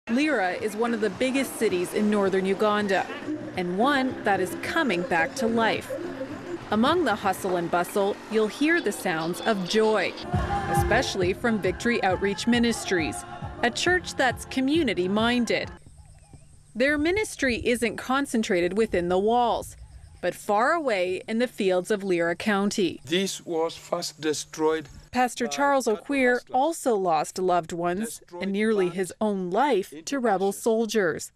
Lira is one of the biggest cities in northern Uganda, and one that is coming back to life. Among the hustle and bustle, you'll hear the sounds of joy, especially from Victory Outreach Ministries, a church that's community-minded. Their ministry isn't concentrated within the walls, but far away in the fields of Lira County. This was first destroyed. Pastor Charles Okwir also lost loved ones and nearly his own life to rebel soldiers.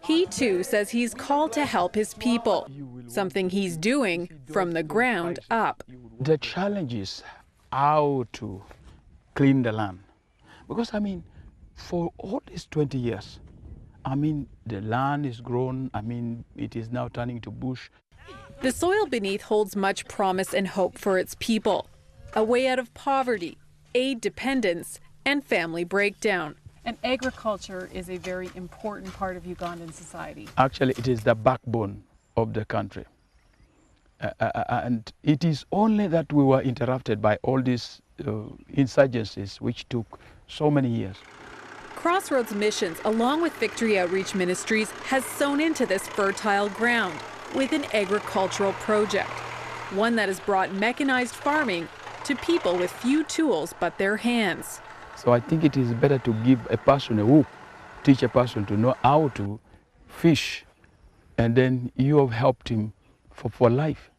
He too says he's called to help his people, something he's doing from the ground up. The challenge is how to clean the land. Because, for all these 20 years, the land is grown, it is now turning to bush. The soil beneath holds much promise and hope for its people. A way out of poverty, aid dependence, and family breakdown. And agriculture is a very important part of Ugandan society. Actually, it is the backbone of the country. And it is only that we were interrupted by all these insurgencies, which took so many years. Crossroads Missions, along with Victory Outreach Ministries, has sown into this fertile ground with an agricultural project, one that has brought mechanized farming to people with few tools but their hands. So I think it is better to give a person a hook, teach a person to know how to fish, and then you have helped him for life.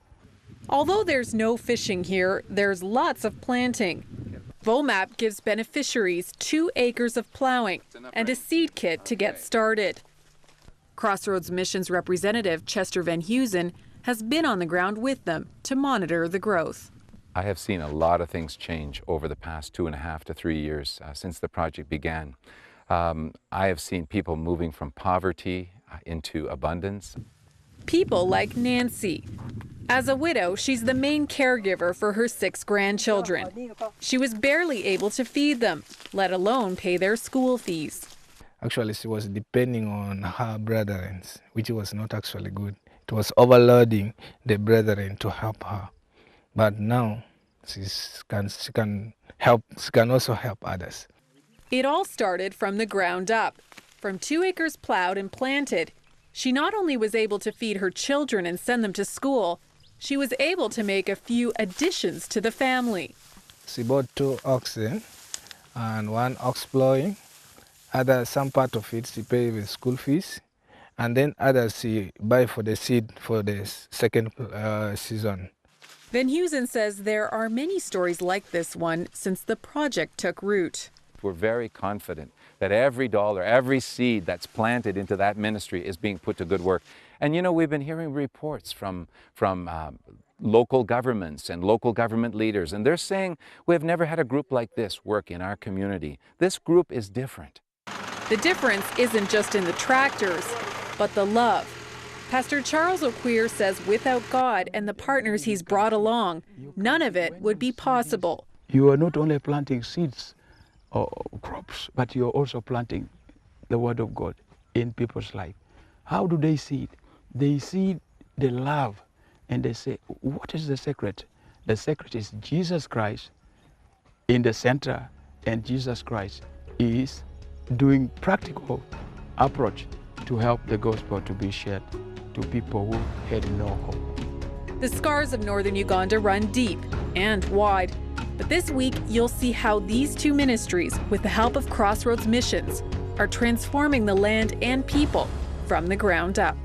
Although there's no fishing here, there's lots of planting. VOMAP gives beneficiaries 2 acres of plowing and a seed kit to get started. Crossroads Missions representative Chester Van Heusen has been on the ground with them to monitor the growth. I have seen a lot of things change over the past 2.5 to 3 years since the project began. I have seen people moving from poverty into abundance. People like Nancy. As a widow, she's the main caregiver for her 6 grandchildren. She was barely able to feed them, let alone pay their school fees. Actually, she was depending on her brethren, which was not actually good. It was overloading the brethren to help her. But now she can also help others. It all started from the ground up. From 2 acres plowed and planted, she not only was able to feed her children and send them to school, she was able to make a few additions to the family. She bought 2 oxen and 1 ox plowing. Some part of it she paid with school fees, and then others she buy for the seed for the second season. Van Heusen says there are many stories like this one since the project took root. We're very confident that every dollar, every seed that's planted into that ministry is being put to good work. And we've been hearing reports from local governments and local government leaders, and they're saying we have never had a group like this work in our community. This group is different. The difference isn't just in the tractors, but the love. Pastor Charles Okwir says without God and the partners he's brought along, none of it would be possible. You are not only planting seeds or crops, but you're also planting the Word of God in people's life. How do they see it? They see the love and they say, what is the secret? The secret is Jesus Christ in the center, and Jesus Christ is doing practical approach to help the gospel to be shared to people who had no hope. The scars of northern Uganda run deep and wide. But this week, you'll see how these 2 ministries, with the help of Crossroads Missions, are transforming the land and people from the ground up.